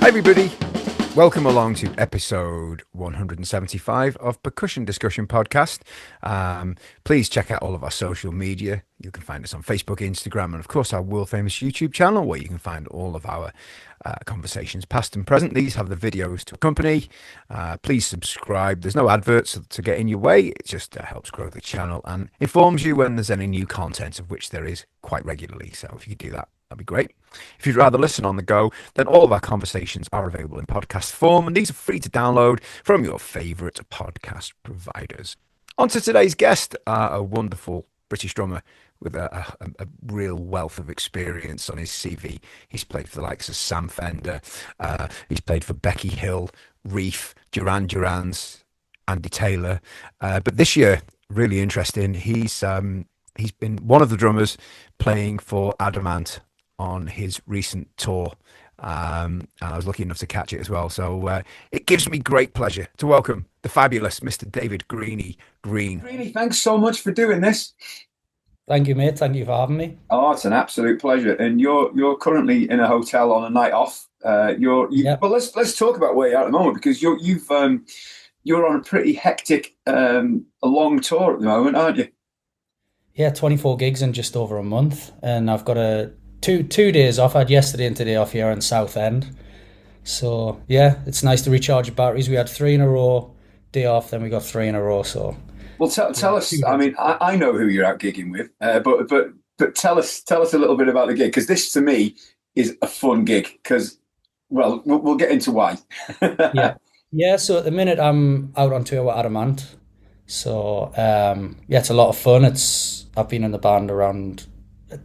Hi everybody, welcome along to episode 175 of Percussion Discussion Podcast. Please check out all of our social media. You can find us on Facebook, Instagram, and of course our world famous YouTube channel, where you can find all of our conversations past and present. These have the videos to accompany. Please subscribe. There's no adverts to get in your way. It just helps grow the channel and informs you when there's any new content, of which there is quite regularly. So if you could do that, that'd be great. If you'd rather listen on the go, then all of our conversations are available in podcast form, and these are free to download from your favourite podcast providers. On to today's guest, a wonderful British drummer with a real wealth of experience on his CV. He's played for the likes of Sam Fender. He's played for Becky Hill, Reef, Duran Duran's, Andy Taylor. But this year, really interesting, he's been one of the drummers playing for Adamant on his recent tour. And I was lucky enough to catch it as well. So it gives me great pleasure to welcome the fabulous Mr. David Greenie. Greenie, thanks so much for doing this. Thank you, mate. Thank you for having me. Oh, it's an absolute pleasure. And you're currently in a hotel on a night off. Yep. Well, let's talk about where you're at the moment, because you're on a pretty hectic, a long tour at the moment, aren't you? Yeah, 24 gigs in just over a month, and I've got two days off. I had yesterday and today off here in Southend. So yeah, it's nice to recharge your batteries. We had 3 in a row, day off, then we got 3 in a row. So well, tell us. I mean, I know who you're out gigging with, but tell us a little bit about the gig, because this to me is a fun gig. Because we'll get into why. yeah. So at the minute I'm out on tour with Adamant. So it's a lot of fun. I've been in the band around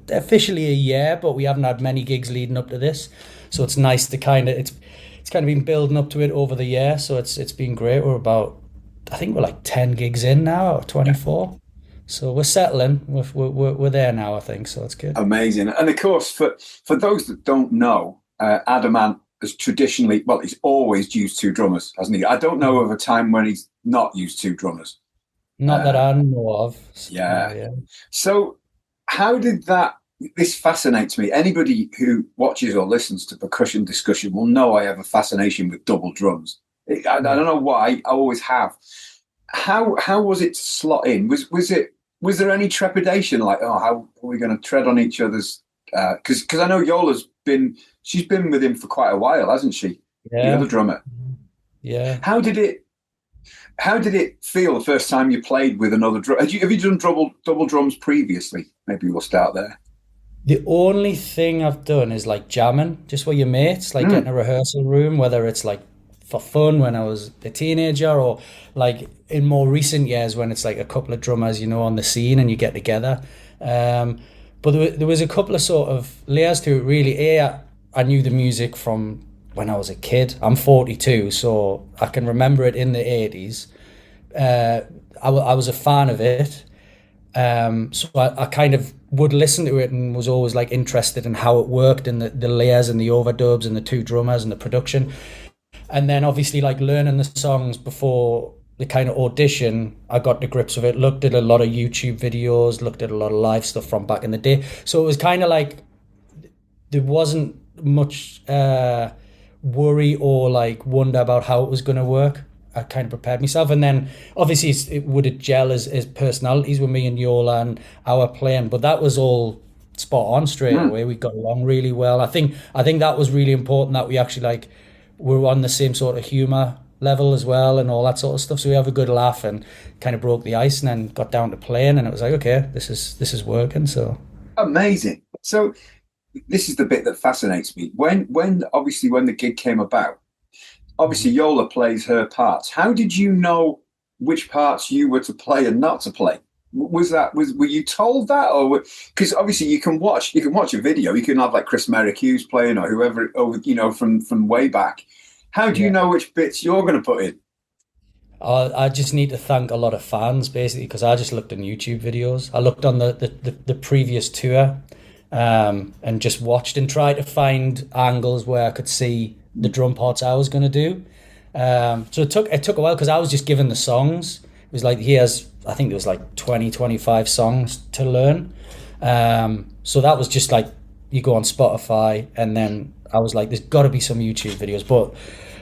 officially a year, but we haven't had many gigs leading up to this. So it's nice to it's kind of been building up to it over the year. So it's been great. I think we're like 10 gigs in now, or 24. Yeah. So we're settling. We're there now, I think. So it's good. Amazing. And of course, for those that don't know, Adamant has traditionally, he's always used 2 drummers, hasn't he? I don't know of a time when he's not used 2 drummers. Not that I know of. Yeah. So how did this fascinates me. Anybody who watches or listens to Percussion Discussion will know I have a fascination with double drums. I don't know why, I always have. How was it to slot in? Was there any trepidation, like, oh, how are we going to tread on each other's? Because I know Yola's she's been with him for quite a while, hasn't she? Yeah. The other drummer. Yeah. How did it feel the first time you played with another drum? Have you done double drums previously? Maybe we'll start there. The only thing I've done is like jamming, just with your mates, like getting a rehearsal room, whether it's like for fun when I was a teenager, or like in more recent years when it's like a couple of drummers, on the scene and you get together. But there was a couple of sort of layers to it, really. I knew the music from when I was a kid. I'm 42, so I can remember it in the 80s. I was a fan of it. So I kind of would listen to it and was always like interested in how it worked, and the layers and the overdubs and the 2 drummers and the production. And then obviously like learning the songs before the kind of audition, I got to grips with it, looked at a lot of YouTube videos, looked at a lot of live stuff from back in the day. So it was kind of like there wasn't much worry or like wonder about how it was going to work. I kind of prepared myself, and then obviously would it gel as personalities with me and Yola and our playing, but that was all spot on straight away. We got along really well. I think that was really important, that we actually like were on the same sort of humor level as well and all that sort of stuff. So we have a good laugh and kind of broke the ice, and then got down to playing, and it was like, okay, this is working. So amazing. So this is the bit that fascinates me. When the gig came about, obviously Yola plays her parts. How did you know which parts you were to play and not to play? Were you told that, or because obviously you can watch a video, you can have like Chris Merrick-Hughes playing, or whoever, or from way back. How do you know which bits you're going to put in? I just need to thank a lot of fans, basically, because I just looked on YouTube videos. I looked on the previous tour, and just watched and tried to find angles where I could see the drum parts I was going to do. So it took a while, because I was just given the songs. It was like, I think it was like 25 songs to learn. So that was just like, you go on Spotify, and then I was like, there's got to be some YouTube videos. But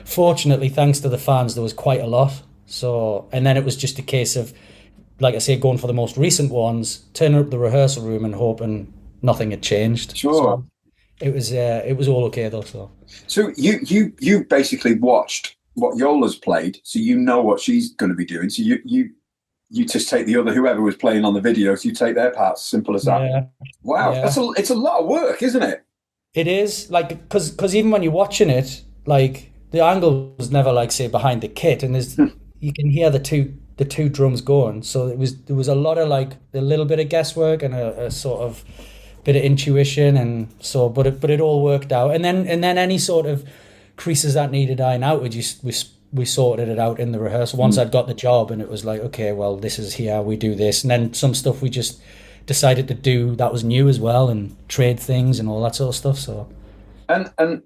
fortunately, thanks to the fans, there was quite a lot. So, and then it was just a case of, like I say, going for the most recent ones, turning up the rehearsal room and hoping nothing had changed. Sure. So it was all okay though. So you basically watched what Yola's played, so you know what she's going to be doing. So you just take the other, whoever was playing on the videos, you take their parts. Simple as that. Yeah. Wow, Yeah. it's a lot of work, isn't it? It is, like, because even when you're watching it, like the angle was never like, say, behind the kit, and there's you can hear the two drums going. So there was a lot of like a little bit of guesswork and a sort of bit of intuition, and so but it all worked out. And then any sort of creases that needed iron out, we sorted it out in the rehearsal once I'd got the job, and it was like, okay, well, this is here, we do this, and then some stuff we just decided to do that was new as well, and trade things and all that sort of stuff. So and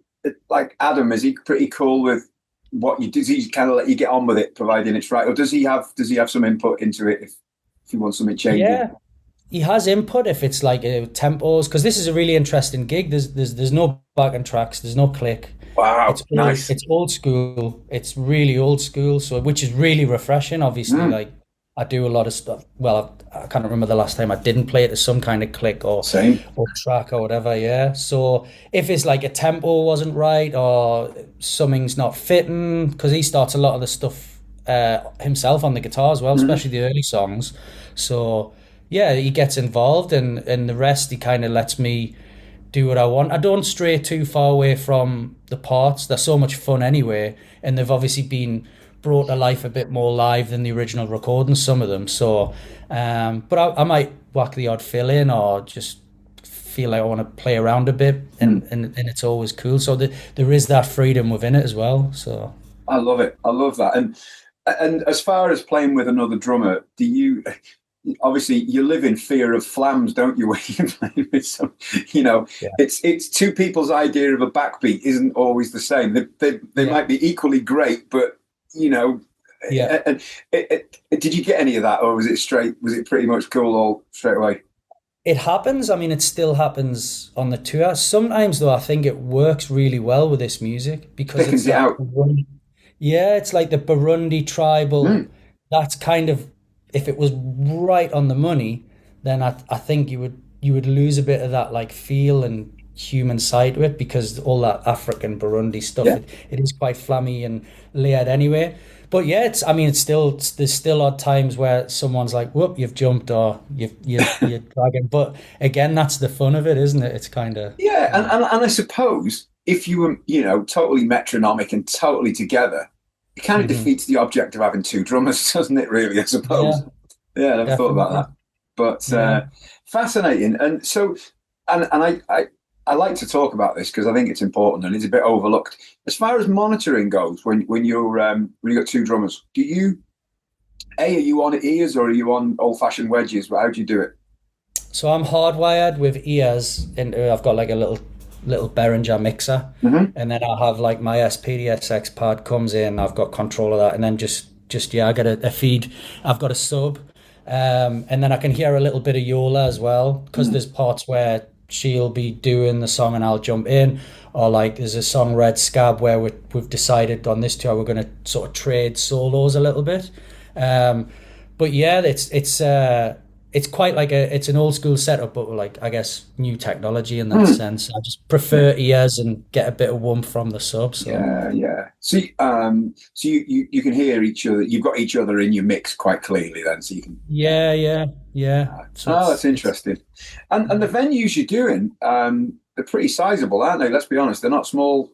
like Adam, is he pretty cool with what you do? Does he kind of let you get on with it, providing it's right, or does he have some input into it if you want something changing? Yeah, he has input if it's like tempos, because this is a really interesting gig. There's no backing tracks, there's no click. Wow, nice. It's old school. It's really old school, so which is really refreshing. Obviously, like I do a lot of stuff. Well, I can't remember the last time I didn't play it to some kind of click or track or whatever. Yeah. So if it's like a tempo wasn't right or something's not fitting, because he starts a lot of the stuff himself on the guitar as well, especially the early songs. So yeah, he gets involved, and the rest he kind of lets me do what I want. I don't stray too far away from the parts. They're so much fun anyway, and they've obviously been brought to life a bit more live than the original recording, some of them. So, but I might whack the odd fill in or just feel like I want to play around a bit, and it's always cool. So there is that freedom within it as well. So I love it. I love that. And as far as playing with another drummer, do you? Obviously, you live in fear of flams, don't you? When you're playing with some, it's two people's idea of a backbeat isn't always the same. They might be equally great, but yeah. And did you get any of that, or was it straight? Was it pretty much cool all straight away? It happens. I mean, it still happens on the tour. Sometimes, though, I think it works really well with this music because Thickens it out. Yeah, it's like the Burundi tribal. That's kind of, if it was right on the money, then I think you would lose a bit of that like feel and human side to it, because all that African Burundi stuff, it is quite flammy and layered anyway. But yeah, there's still odd times where someone's like, whoop, you've jumped, or you're dragging. But again, that's the fun of it, isn't it? It's kind of and I suppose if you were totally metronomic and totally together, it kind of defeats the object of having two drummers, doesn't it, really, I suppose? Yeah, I never thought about that. But fascinating. And so, and I like to talk about this because I think it's important and it's a bit overlooked. As far as monitoring goes, when you got two drummers, are you on ears or are you on old-fashioned wedges? How do you do it? So I'm hardwired with ears, and I've got like a little Behringer mixer, and then I have like my SPDSX pad comes in. I've got control of that, and then just I get a feed. I've got a sub, and then I can hear a little bit of Yola as well, because there's parts where she'll be doing the song and I'll jump in, or like there's a song Red Scab where we've decided on this tour we're going to sort of trade solos a little bit. But yeah, it's quite like it's an old school setup, but like I guess new technology in that sense. I just prefer ears and get a bit of warmth from the sub. So. Yeah. So you can hear each other. You've got each other in your mix quite clearly, then. So you can. Yeah. So that's interesting. And the venues you're doing, they're pretty sizable, aren't they? Let's be honest, they're not small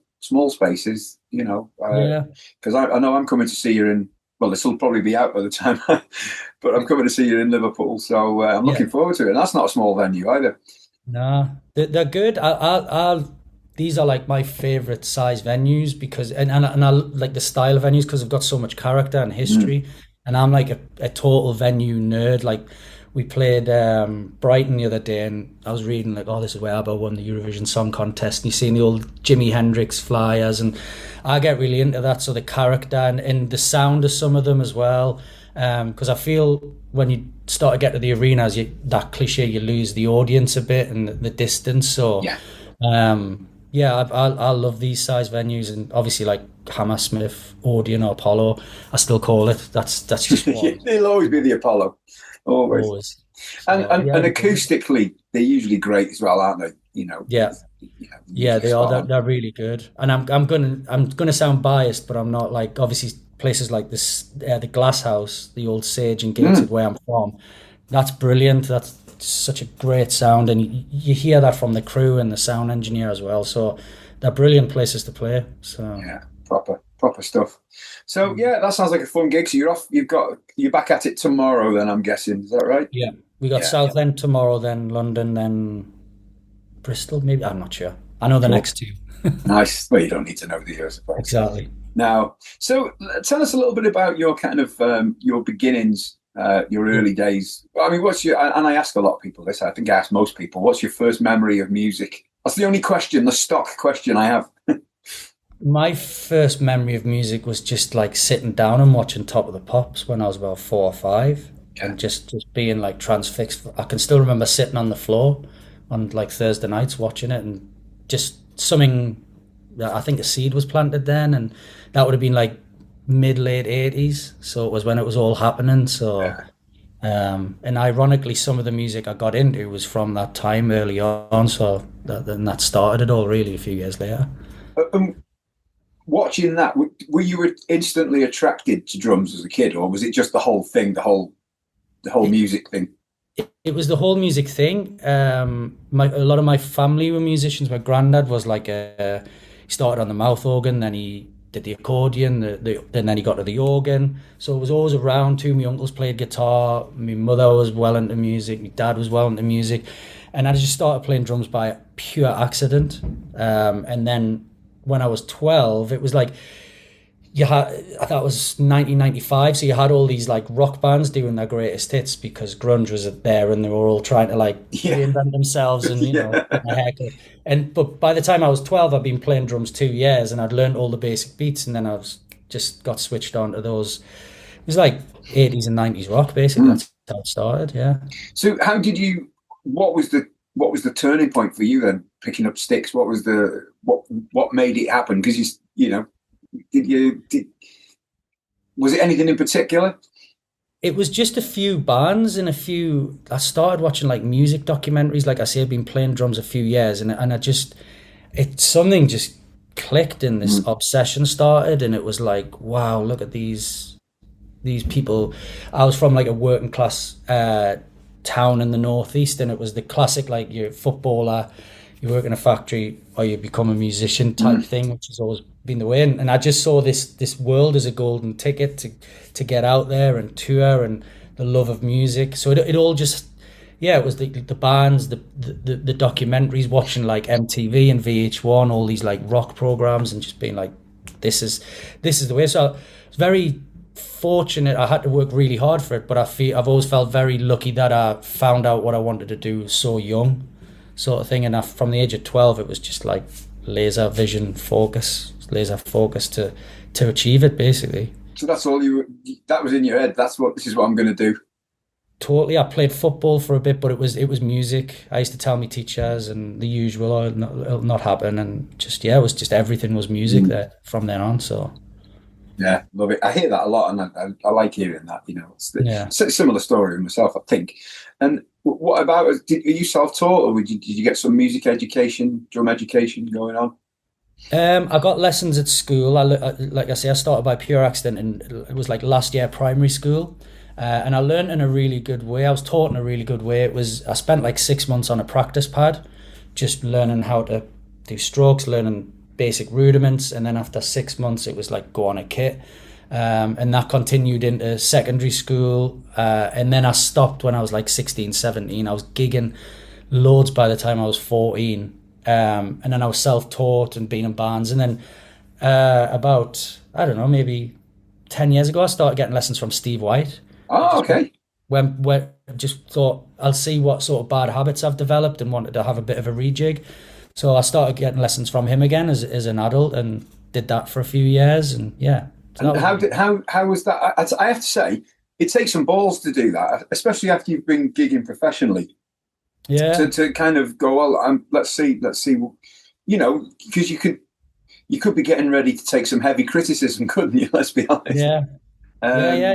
spaces. Because I know I'm coming to see you in. Well, this will probably be out by the time, but I'm coming to see you in Liverpool, so I'm looking forward to it. And that's not a small venue either. No, they're good. These are like my favorite size venues because, and I like the style of venues because they've got so much character and history. And I'm like a total venue nerd. Like we played Brighton the other day, and I was reading like, oh, this is where ABBA won the Eurovision Song Contest, and you're seeing the old Jimi Hendrix flyers, and I get really into that. So the character and the sound of some of them as well, because I feel when you start to get to the arenas, that cliche, you lose the audience a bit and the distance. So Yeah, I love these size venues, and obviously like Hammersmith, Odeon, or Apollo, I still call it. That's just what It'll always be the Apollo, always. always. And So yeah, acoustically, they're usually great as well, aren't they? yeah, The yeah, music's they are. spot They're, on. they're really good, and I'm gonna sound biased, but I'm not. Like obviously places like this, the Glass House, the old Sage and Gated, Mm. where I'm from. That's brilliant. That's such a great sound, and you hear that from the crew and the sound engineer as well. So they're brilliant places to play. So Yeah, proper stuff. So yeah, that sounds like a fun gig. So you're off. You're back at it tomorrow. Then I'm guessing. Is that right? yeah, we got Yeah. Southend tomorrow, then London, then Bristol. Maybe I'm not sure. I know the Cool. next two. Nice. Well, you don't need to know, do you, I suppose. Exactly. Now, so tell us a little bit about your kind of your beginnings, your Yeah. early days. I mean, what's your? And I ask a lot of people this. I think I ask most people. What's your first memory of music? That's the only question, the stock question I have. My first memory of music was just like sitting down and watching Top of the Pops when I was about 4 or 5, Yeah. and just being like transfixed. I can still remember sitting on the floor on like Thursday nights watching it, and just something. I think a seed was planted then, and that would have been like mid late 80s. So it was when it was all happening. So and ironically, some of the music I got into was from that time early on. So then that started it all really a few years later. Um, Watching that, were you instantly attracted to drums as a kid, or was it just the whole thing, the whole It, music thing? it was the whole music thing. A lot of my family were musicians. My granddad was like he started on the mouth organ, then he did the accordion, then he got to the organ. So it was always around too. My uncles played guitar. My mother was well into music. My dad was well into music, and I just started playing drums by pure accident. And then when I was 12, it was like you had I thought it was 1995, so you had all these like rock bands doing their greatest hits because grunge was there, and they were all trying to like Yeah, reinvent themselves and get yeah. my haircut. And but by the time I was 12, I'd been playing drums 2 years, and I'd learned all the basic beats, and then just got switched on to those. It was like 80s and 90s rock, basically. Mm. That's how it started. Yeah. So, how did you? What was the turning point for you then? Picking up sticks. What made it happen? Because did was it anything in particular? It was just a few bands and a few. I started watching like music documentaries. Like I say, I've been playing drums a few years, and it's something just clicked, and this Mm. obsession started, and it was like, wow, look at these people. I was from like a working class town in the northeast, and it was the classic like you're a footballer, you work in a factory, or you become a musician type Mm. thing, which has always been the way. And I just saw this world as a golden ticket to get out there and tour, and the love of music. So it all just yeah, it was the bands, the documentaries, watching like MTV and VH1, all these like rock programs, and just being like, this is the way. So it's very fortunate. I had to work really hard for it, but I've always felt very lucky that I found out what I wanted to do so young, sort of thing. And from the age of 12, it was just like laser focus to achieve it, basically. So that's all that was in your head. This is what I'm going to do. Totally. I played football for a bit, but it was music. I used to tell me teachers and the usual, oh, it'll not happen, and just yeah, it was just everything was music there from then on. So Yeah, love it. I hear that a lot, and I like hearing that. yeah. It's a similar story with myself, I think. And what about? Are you self-taught, or did you get some music education, drum education going on? I got lessons at school. Like I say, I started by pure accident, and it was like last year primary school, and I learned in a really good way. I was taught in a really good way. I spent like 6 months on a practice pad, just learning how to do strokes, learning basic rudiments, and then after 6 months, it was like go on a kit, and that continued into secondary school, and then I stopped when I was like 16, 17. I was gigging loads by the time I was 14. And then I was self-taught and been in bands. And then about, I don't know, maybe 10 years ago, I started getting lessons from Steve White. I Oh, just okay. when just thought I'll see what sort of bad habits I've developed and wanted to have a bit of a rejig. So I started getting lessons from him again as an adult, and did that for a few years. And yeah. So And that was, how was that? I have to say, it takes some balls to do that, especially after you've been gigging professionally. yeah. To kind of go, well, let's see because you could be getting ready to take some heavy criticism, couldn't you? Let's be honest. Yeah, yeah.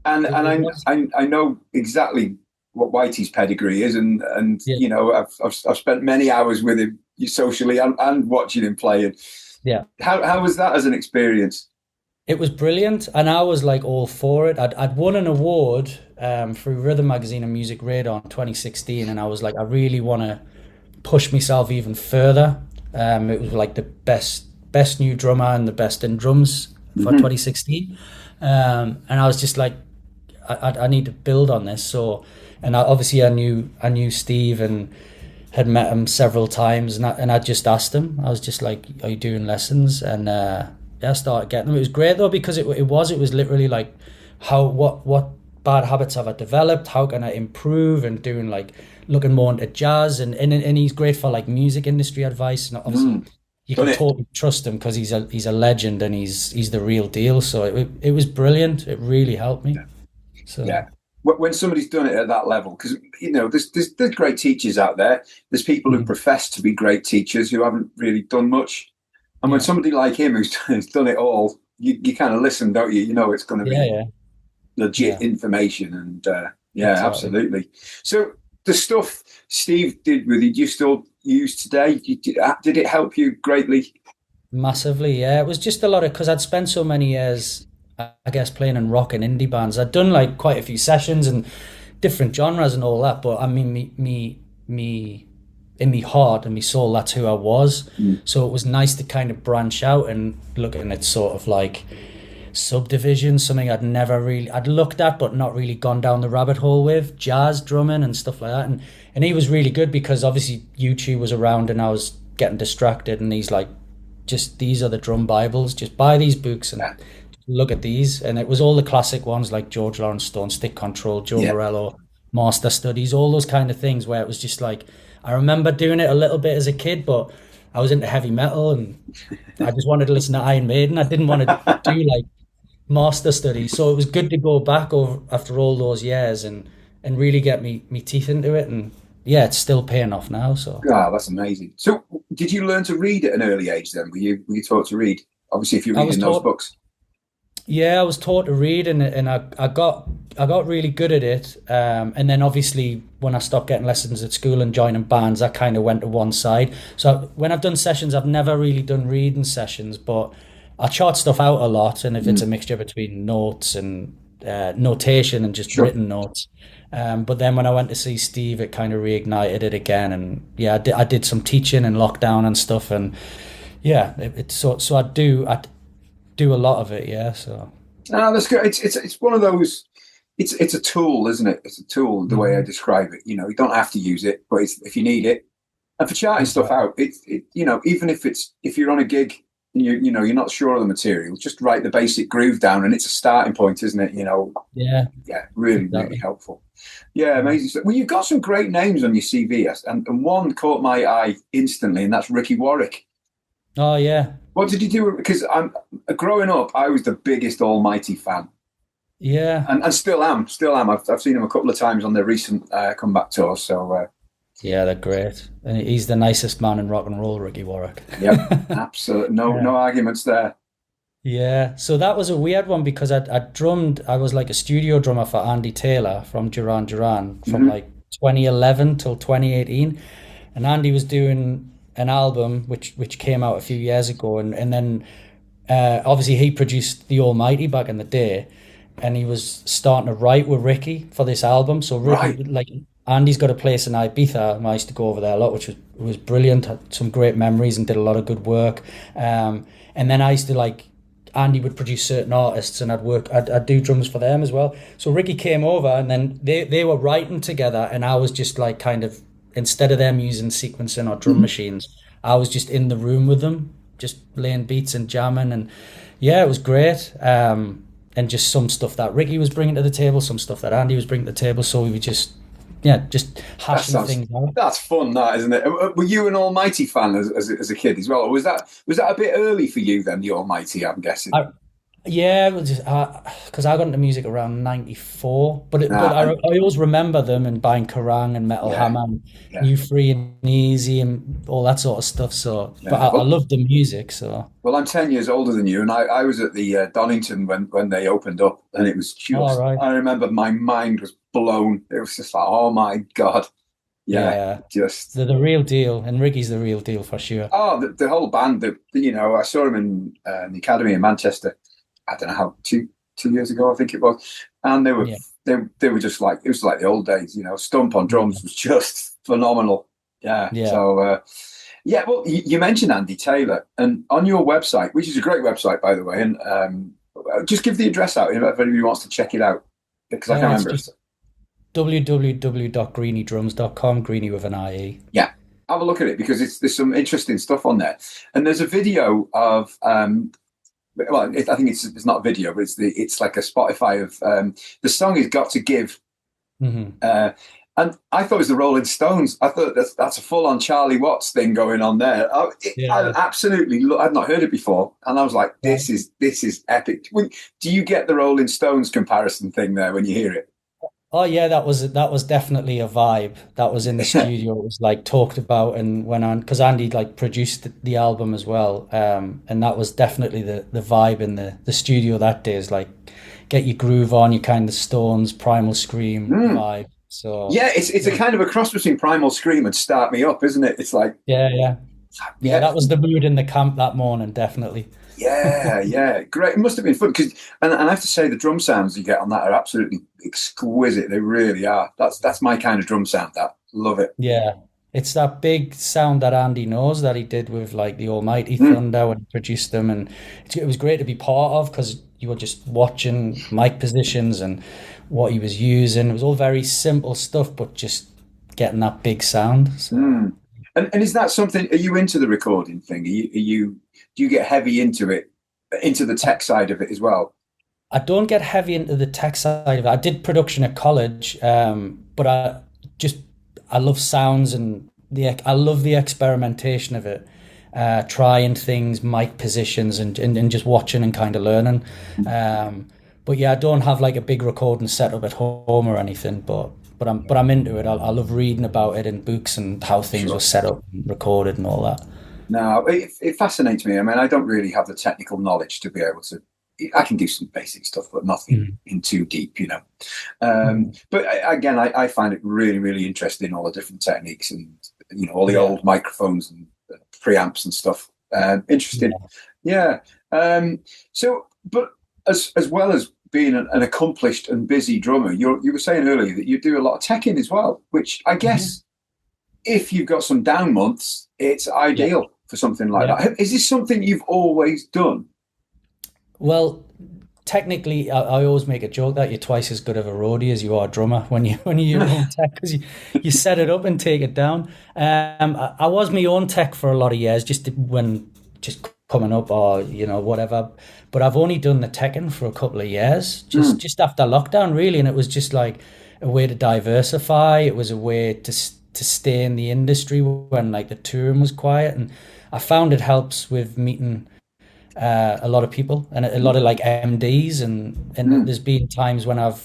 And It was. I know exactly what Whitey's pedigree is, and Yeah, I've spent many hours with him socially and watching him play. And yeah. how was that as an experience? It was brilliant, and I was like all for it. I'd won an award through Rhythm Magazine and Music Radar in 2016, and I was like, I really want to push myself even further. It was like the best new drummer and the best in drums for 2016, and I was just like, I need to build on this. So, and obviously I knew Steve and had met him several times, and I just asked him. I was just like, "Are you doing lessons?" And yeah, I started getting them. It was great though, because it was literally like, what bad habits have I developed? How can I improve? And doing like looking more into jazz, and he's great for like music industry advice. And obviously you can totally trust him because he's a legend, and he's the real deal. So it was brilliant. It really helped me. So Yeah. When somebody's done it at that level, because there's great teachers out there. There's people who profess to be great teachers who haven't really done much. And when somebody like him who's done it all, you kind of listen, don't you? You know it's going to be legit information. And exactly. Absolutely. So the stuff Steve did with you, do you still use today? Did it help you greatly? Massively, yeah. It was just a lot of, because I'd spent so many years, I guess, playing in rock and indie bands. I'd done like quite a few sessions and different genres and all that, but I mean, me in me heart and me soul, that's who I was. So it was nice to kind of branch out and look at it sort of like subdivision, something I'd looked at but not really gone down the rabbit hole with, jazz drumming and stuff like that. And he was really good, because obviously YouTube was around and I was getting distracted, and he's like, just these are the drum bibles, just buy these books and look at these. And it was all the classic ones like George Lawrence Stone, Stick Control, Joe Morello, Master Studies, all those kind of things, where it was just like, I remember doing it a little bit as a kid, but I was into heavy metal and I just wanted to listen to Iron Maiden. I didn't want to do like Master Studies. So it was good to go back over after all those years and really get me teeth into it. And yeah, it's still paying off now. So that's amazing. So did you learn to read at an early age then? Were you taught to read? Obviously, if you're reading those books. Yeah, I was taught to read, and I got really good at it. And then obviously when I stopped getting lessons at school and joining bands, I kind of went to one side. So when I've done sessions, I've never really done reading sessions, but I chart stuff out a lot. And if it's a mixture between notes and notation and just written notes. But then when I went to see Steve, it kind of reignited it again. And yeah, I did some teaching in lockdown and stuff. And yeah, so I do a lot of it, yeah. So that's good. It's one of those. It's a tool, isn't it? It's a tool. The way I describe it, you don't have to use it, but if you need it, and for charting stuff out, even if you're on a gig and you're not sure of the material, just write the basic groove down, and it's a starting point, isn't it? Yeah, really, really helpful. Yeah, amazing. Well, you've got some great names on your CV, and one caught my eye instantly, and that's Ricky Warwick. Oh yeah. What did you do? Because growing up, I was the biggest Almighty fan. Yeah, and still am. I've seen him a couple of times on their recent comeback tour. So yeah, they're great, and he's the nicest man in rock and roll, Ricky Warwick. Yep, absolutely. No arguments there. Yeah, so that was a weird one, because I drummed. I was like a studio drummer for Andy Taylor from Duran Duran from like 2011 till 2018, and Andy was doing an album which came out a few years ago, and then obviously he produced The Almighty back in the day, and he was starting to write with Ricky for this album. So Ricky, like, Andy's got a place in Ibiza, and I used to go over there a lot, which was brilliant. Had some great memories and did a lot of good work. And then I used to, like, Andy would produce certain artists, and I'd do drums for them as well. So Ricky came over, and then they were writing together, and I was just like, kind of, instead of them using sequencing or drum machines, I was just in the room with them, just laying beats and jamming. And yeah, it was great. And just some stuff that Ricky was bringing to the table, some stuff that Andy was bringing to the table. So we were just hashing things out. That's fun, that, isn't it? Were you an Almighty fan as a kid as well? Or was that a bit early for you then, the Almighty, I'm guessing? Yeah, because I got into music around '94, but Nah, I always remember them and buying Kerrang and Metal yeah, Hammer and yeah, New Free and Easy and all that sort of stuff. So, but yeah. I love the music. So, Well, I'm 10 years older than you, and I was at the Donington when they opened up, and it was all just, right, I remember my mind was blown. It was just like, oh my God. Yeah, yeah, just, they're the real deal, and Ricky's the real deal for sure. oh, the whole band, I saw them in the Academy in Manchester, I don't know how, 2 years ago, I think it was. And Yeah, they were just like, it was like the old days, Stump on yeah, drums was just phenomenal. Yeah. yeah. So, yeah, well, you mentioned Andy Taylor, and on your website, which is a great website, by the way, and just give the address out if anybody wants to check it out, because I can't It's remember it. just www.greeniedrums.com, Greenie with an IE. Yeah, have a look at it because there's some interesting stuff on there, and there's a video of well, I think it's not a video, but it's like a Spotify of the song is "Got to Give," Hmm. uh, and I thought it was the Rolling Stones. I thought that's a full on Charlie Watts thing going on there. I Yeah. absolutely, I'd not heard it before, and I was like, this is epic. Do you get the Rolling Stones comparison thing there when you hear it? Oh yeah, that was definitely a vibe. That was in the studio. It was like talked about and went on because Andy like produced the album as well. And that was definitely the vibe in the studio that day is like get your groove on, your kind of Stones, Primal Scream Mm. vibe. So Yeah, it's a yeah, kind of a cross between Primal Scream and Start Me Up, isn't it? It's like, yeah, yeah, yeah. yeah, That was the mood in the camp that morning, definitely. yeah, great. It must have been fun because, and I have to say, the drum sounds you get on that are absolutely exquisite. They really are. That's my kind of drum sound. That love it. Yeah. It's that big sound that Andy knows that he did with like the Almighty Mm, Thunder when he produced them, and it was great to be part of because you were just watching mic positions and what he was using. It was all very simple stuff, but just getting that big sound. So mm. And is that something? Are you into the recording thing? Do you get heavy into it, into the tech side of it as well? I don't get heavy into the tech side of it. I did production at college, but just I love sounds and I love the experimentation of it. Trying things, mic positions, and just watching and kind of learning. But yeah, I don't have like a big recording setup at home or anything. But I'm into it. I love reading about it in books and how things were Sure. set up and recorded and all that. No, it fascinates me. I mean, I don't really have the technical knowledge to be able to. I can do some basic stuff, but nothing Mhm. in too deep. Mhm. But again, I find it really, really interesting all the different techniques and all the Yeah, old microphones and preamps and stuff. Interesting, yeah. yeah. So, but as well as being an accomplished and busy drummer, you were saying earlier that you do a lot of teching as well, which I Mhm. guess if you've got some down months, it's Yeah, ideal for something like yeah. that. Is this something you've always done? Well, technically, I always make a joke that you're twice as good of a roadie as you are a drummer when you when you're your own tech because you set it up and take it down. I was my own tech for a lot of years, when just coming up or whatever. But I've only done the teching for a couple of years, just Mm, just after lockdown, really, and it was just like a way to diversify. It was a way to stay in the industry when like the touring was quiet, and I found it helps with meeting a lot of people and a lot of like MDs and mm, there's been times when I've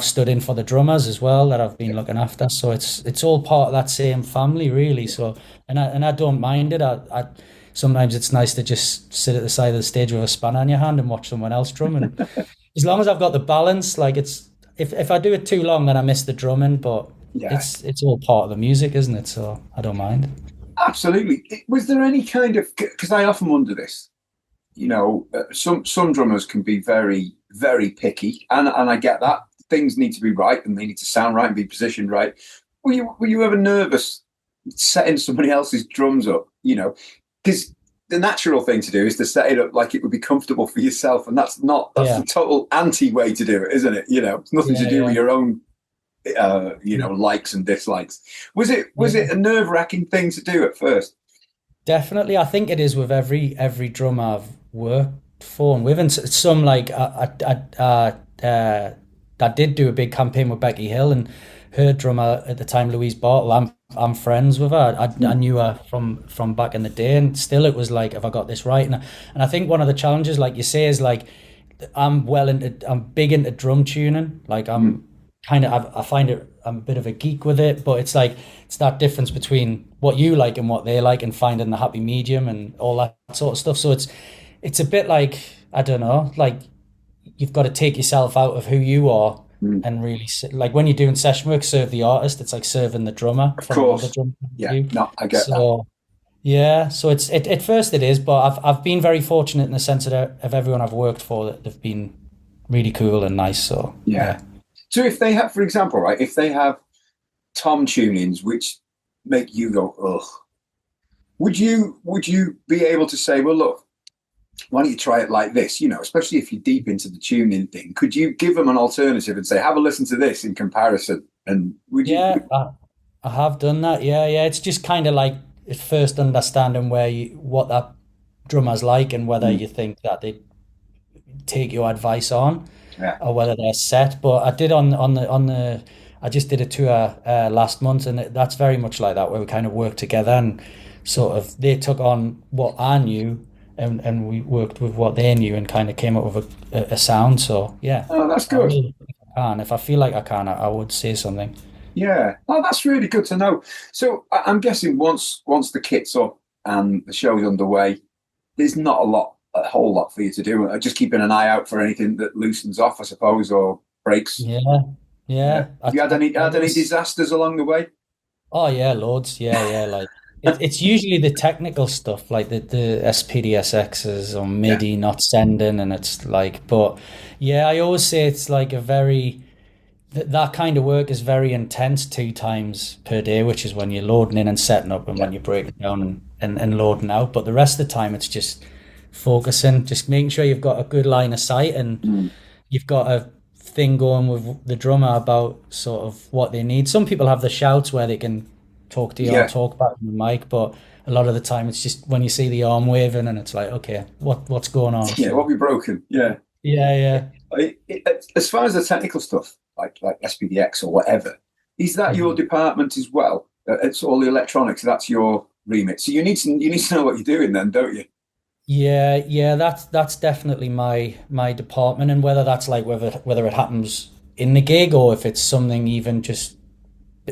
stood in for the drummers as well that I've been yeah. looking after. So it's all part of that same family really. So and I don't mind it. I sometimes it's nice to just sit at the side of the stage with a spanner in your hand and watch someone else drum. And as long as I've got the balance, like it's if I do it too long then I miss the drumming, but Yeah, it's all part of the music, isn't it? So I don't mind. absolutely. Was there any kind of, because I often wonder this, some drummers can be very, very picky, and I get that. Things need to be right and they need to sound right and be positioned right. Were you ever nervous setting somebody else's drums up? Because the natural thing to do is to set it up like it would be comfortable for yourself, and that's Yeah. the total anti way to do it, isn't it? It's nothing to Yeah, do with yeah. your own Yeah. likes and dislikes. Was it Yeah. a nerve-wracking thing to do at first? Definitely, I think it is with every drummer I've worked for and with, and some like I did do a big campaign with Becky Hill, and her drummer at the time, Louise Bartle. I'm friends with her. I knew her from back in the day, and still it was like, have I got this right? And I think one of the challenges, like you say, is like I'm big into drum tuning. Like I'm kind of I find it I'm a bit of a geek with it, but it's like it's that difference between what you like and what they like, and finding the happy medium and all that sort of stuff. So it's a bit like, I don't know, like you've got to take yourself out of who you are and really like when you're doing session work, serve the artist. It's like serving the drummer Of from another course. drum point of Yeah. view. No, I get that. So yeah, so it's at first it is, but I've been very fortunate in the sense of everyone I've worked for, that they've been really cool and nice. So Yeah. So if they have, for example, right, if they have tom tunings which make you go, ugh, would you be able to say, well, look, why don't you try it like this? You know, especially if you're deep into the tuning thing, could you give them an alternative and say, have a listen to this in comparison? And would you? yeah, I have done that. Yeah, yeah. It's just kind of like at first understanding what that drummer's like, and whether you think that they take your advice on, Yeah. or whether they're set. But I did on the I just did a tour last month, and that's very much like that, where we kind of worked together, and sort of they took on what I knew, and we worked with what they knew, and kind of came up with a sound. So yeah, Oh, that's good. if I feel like I can, I would say something. Yeah. Oh, that's really good to know. So I'm guessing once the kit's up and the show's underway, there's not a whole lot for you to do. Just keeping an eye out for anything that loosens off, I suppose, or breaks. Yeah, yeah. Have you had any disasters along the way? Oh yeah, loads. Yeah, yeah. Like it's usually the technical stuff, like the SPDSXs or MIDI not sending, and it's like, but yeah, I always say it's like a very that kind of work is very intense 2 times per day, which is when you're loading in and setting up, and when you're breaking down and loading out. But the rest of the time, it's just focusing, just making sure you've got a good line of sight, and you've got a thing going with the drummer about sort of what they need. Some people have the shouts where they can talk to you or talk back to the mic, but a lot of the time it's just when you see the arm waving, and it's like, okay, what's going on? Yeah, what we broken? Yeah. Yeah. As far as the technical stuff, like SPDX or whatever, is that your department as well? It's all the electronics. That's your remit. So you need to know what you're doing, then, don't you? Yeah. That's definitely my department, and whether that's like whether it happens in the gig, or if it's something even just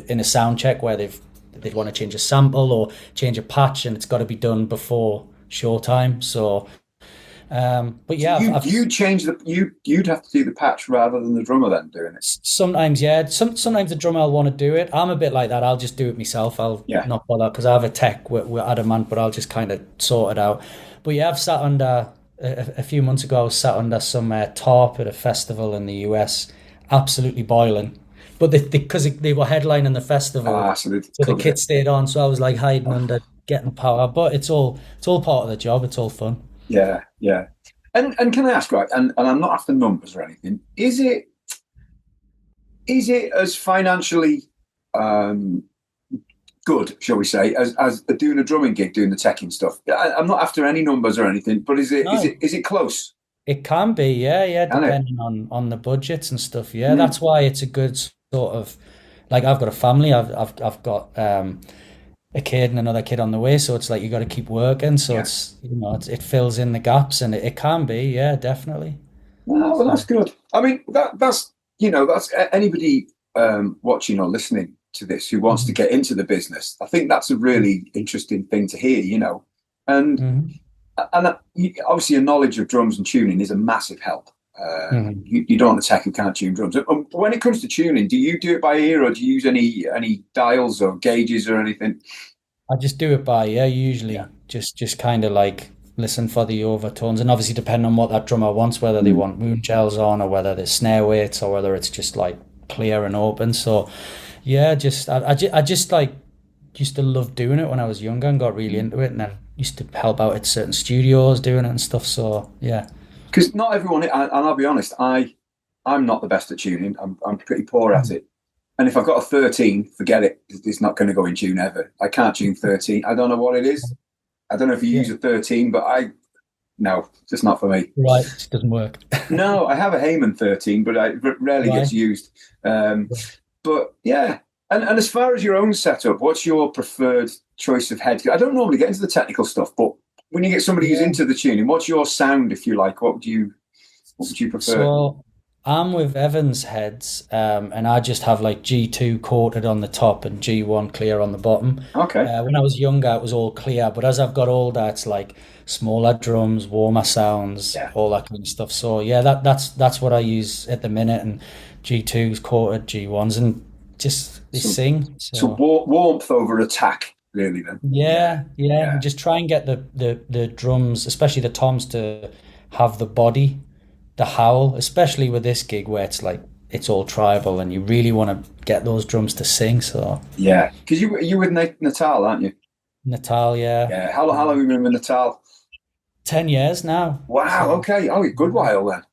in a sound check where they'd want to change a sample or change a patch, and it's got to be done before showtime. So but yeah, so you'd have to do the patch rather than the drummer then doing it. Sometimes, yeah. Sometimes the drummer will want to do it. I'm a bit like that. I'll just do it myself. I'll not bother, because I have a tech we're adamant, but I'll just kind of sort it out. But yeah, I've sat under a few months ago. I was sat under some tarp at a festival in the US, absolutely boiling. But because they were headlining the festival, so the kit stayed on. So I was like hiding under, getting power. But it's all part of the job. It's all fun. Yeah. And can I ask, right? And I'm not after numbers or anything. Is it as financially good, shall we say, as doing a drumming gig, doing the teching stuff? I'm not after any numbers or anything, but is it close? It can be, yeah, depending on the budgets and stuff. Yeah, that's why it's a good sort of, like, I've got a family. I've got a kid and another kid on the way, so it's like you got to keep working. So it's it fills in the gaps, and it can be, yeah, definitely. Oh, well, that's good. I mean, that's anybody watching or listening to this who wants to get into the business. I think that's a really interesting thing to hear, and obviously a knowledge of drums and tuning is a massive help. You don't want to tech who can't tune drums. But when it comes to tuning, do you do it by ear, or do you use any dials or gauges or anything? I just do it by ear usually. Just kind of like listen for the overtones, and obviously depending on what that drummer wants, whether they want moon gels on, or whether there's snare weights, or whether it's just like clear and open. So yeah, I just like used to love doing it when I was younger and got really into it, and then used to help out at certain studios doing it and stuff. So yeah. Because not everyone, and I'll be honest, I'm not the best at tuning. I'm pretty poor at it. And if I've got a 13, forget it. It's not going to go in tune ever. I can't tune 13. I don't know what it is. I don't know if you use a 13, but no, it's just not for me. Right, it doesn't work. No, I have a Heyman 13, but it rarely gets used. But yeah, and as far as your own setup, what's your preferred choice of head? I don't normally get into the technical stuff, but when you get somebody who's into the tuning, what's your sound, if you like? What would you prefer? So I'm with Evans heads, and I just have like G2 coated on the top and G1 clear on the bottom. Okay. When I was younger, it was all clear, but as I've got older, it's like smaller drums, warmer sounds, all that kind of stuff. So yeah, that's what I use at the minute, and G2's coated, G1s, and just they sing. So warmth over attack, really. Then. Yeah. And just try and get the drums, especially the toms, to have the body, the howl, especially with this gig where it's like it's all tribal and you really want to get those drums to sing. So yeah, because you with Natal, aren't you? Natal, yeah. Yeah. How long have you been with Natal? 10 years now. Wow. So, okay. Oh, a good while then.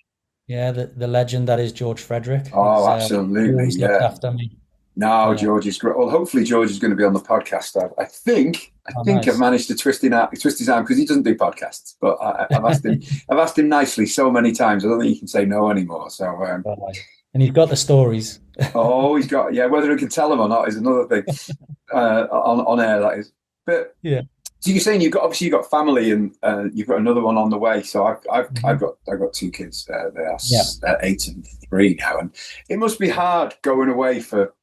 Yeah, the legend that is George Frederick. Oh, absolutely. He's looked after me. No, George is great. Well, hopefully George is going to be on the podcast. I think nice. I've managed to twist his arm because he doesn't do podcasts. But I've asked him. I've asked him nicely so many times. I don't think he can say no anymore. So, and he's got the stories. Oh, he's got whether he can tell them or not is another thing. On air, that is. But yeah. So you're saying you've got family and you've got another one on the way. So I've got two kids. They are 8 and 3 now, and it must be hard going away for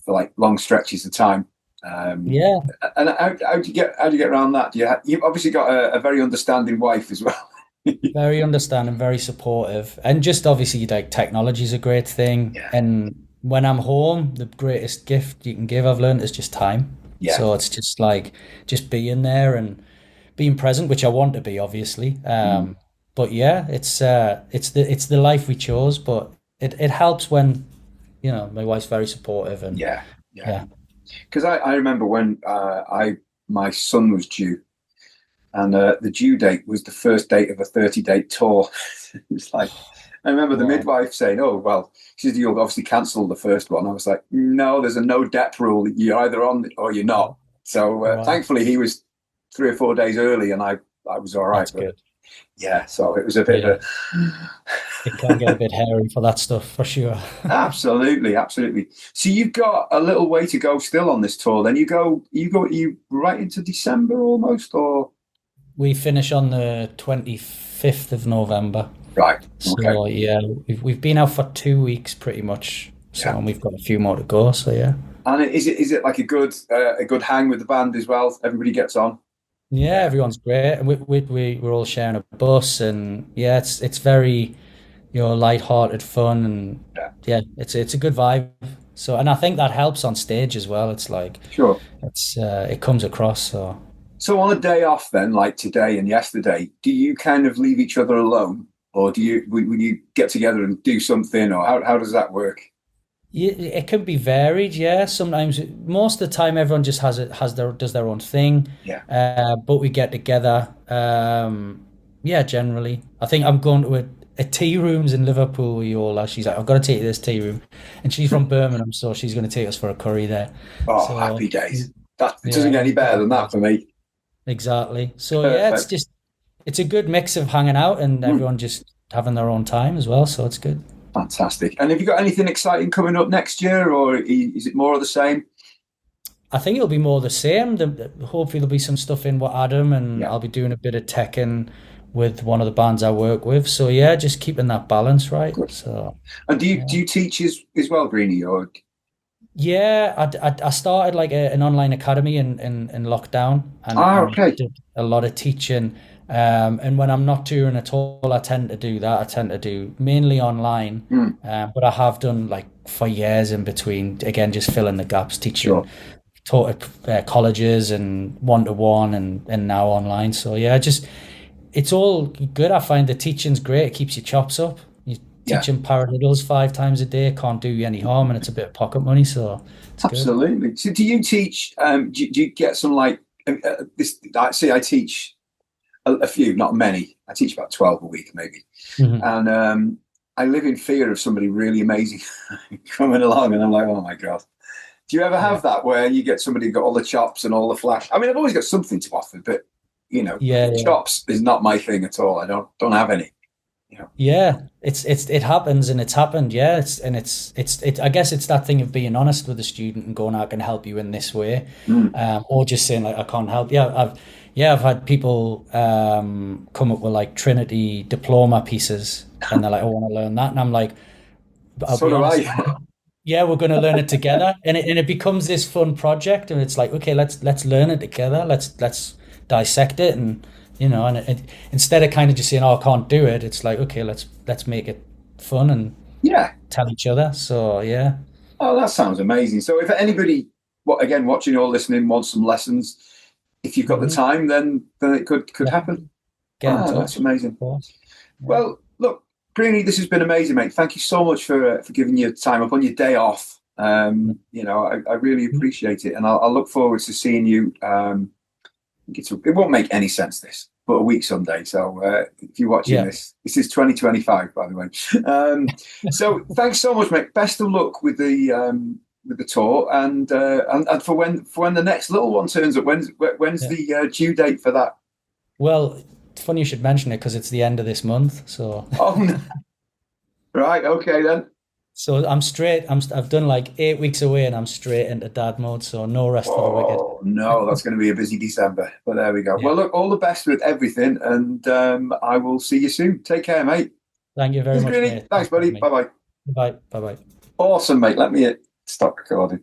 like long stretches of time. And how do you get around that? You've obviously got a very understanding wife as well. Very understanding, very supportive, and just obviously like technology is a great thing. Yeah. And when I'm home, the greatest gift you can give, I've learned, is just time. Yeah. So it's just like being there and being present, which I want to be, obviously. But yeah, it's the life we chose. But it helps when, my wife's very supportive and yeah. Because I remember when my son was due, and the due date was the first date of a 30-date tour. It's like, I remember the midwife saying, "Oh, well," she said, "you'll obviously cancel the first one." I was like, "No, there's a no dep rule. You're either on or you're not." So thankfully, he was 3 or 4 days early, and I was all right. That's good. Yeah, so it was a bit of it can get a bit hairy for that stuff, for sure. Absolutely. So you've got a little way to go still on this tour. Then you right into December almost, or we finish on the 25th of November. Right. Okay. So yeah, we've been out for 2 weeks pretty much. So and we've got a few more to go. So yeah. And is it like a good hang with the band as well? Everybody gets on. Yeah, everyone's great, and we're all sharing a bus, and yeah, it's very, light-hearted fun, and yeah, it's a good vibe. So, and I think that helps on stage as well. It's like it comes across. So on a day off, then, like today and yesterday, do you kind of leave each other alone, or will you get together and do something, or how does that work? Yeah, it can be varied. Yeah, sometimes, most of the time, everyone just does their own thing. Yeah. But we get together. Generally, I think I'm going to a tea rooms in Liverpool with Jola. She's like, "I've got to take you to this tea room," and she's from Birmingham, so she's going to take us for a curry there. Oh, so, happy days! It doesn't get any better than that for me. Exactly. So it's a good mix of hanging out and everyone just having their own time as well. So it's good. Fantastic. And have you got anything exciting coming up next year, or is it more of the same? I think it'll be more the same. Hopefully there'll be some stuff in with Adam, and I'll be doing a bit of teching with one of the bands I work with. So yeah, just keeping that balance right. Good. So. And do you teach as well, Greenie, or? Yeah, I started like an online academy in lockdown, and I did a lot of teaching. And when I'm not touring at all, I tend to do that. I tend to do mainly online, but I have done like for years in between. Again, just filling the gaps, teaching, taught at colleges and 1-to-1, and now online. So yeah, it's all good. I find the teaching's great. It keeps your chops up. You teaching paradiddles 5 times a day can't do you any harm, and it's a bit of pocket money. So it's absolutely. Good. So do you teach? Do you get some like this? I teach. A few, not many. I teach about 12 a week, maybe. Mm-hmm. And I live in fear of somebody really amazing coming along, and I'm like, oh my God. Do you ever have that where you get somebody who got all the chops and all the flash? I mean, I've always got something to offer, but chops is not my thing at all. I don't have any. Yeah, it happens and it's happened. Yeah, I guess it's that thing of being honest with the student and going, I can help you in this way, Mm. or just saying like I can't help. I've had people come up with like Trinity diploma pieces, and they're like, I want to learn that, and I'm like, but I'll So be do honest, I. yeah, we're going to learn it together, and it becomes this fun project, and it's like, okay, let's learn it together. Let's dissect it, and instead of kind of just saying, oh, I can't do it, it's like, okay, let's make it fun and Yeah. tell each other. So yeah, Oh, that sounds amazing. So if anybody, again, watching or listening, wants some lessons, if you've got the hmm time, then it could happen. definitely get in Ah, that's touch. amazing. Of course. Yeah. Well, look, Greenie, this has been amazing, mate. Thank you so much for giving your time up on your day off. I really appreciate it, and I'll look forward to seeing you. It won't make any sense this, but a week Sunday. So if you're watching Yeah. this is 2025, by the way. So thanks so much, mate. Best of luck with the tour, and for when the next little one turns up. When's Yeah. the due date for that? Well, it's funny you should mention it because it's the end of this month. So Oh, no. Right. Okay then. so I'm straight. I've done like 8 weeks away, and I'm straight into dad mode. So no rest for the wicked. Oh no, that's going to be a busy December. But there we go. Yeah. Well, look, all the best with everything, and I will see you soon. Take care, mate. Thank you very Thanks, much, Greenie. mate. Thanks, Thanks for buddy. having me. Bye bye. Bye. Bye. Bye. Awesome, mate. Let me stop recording.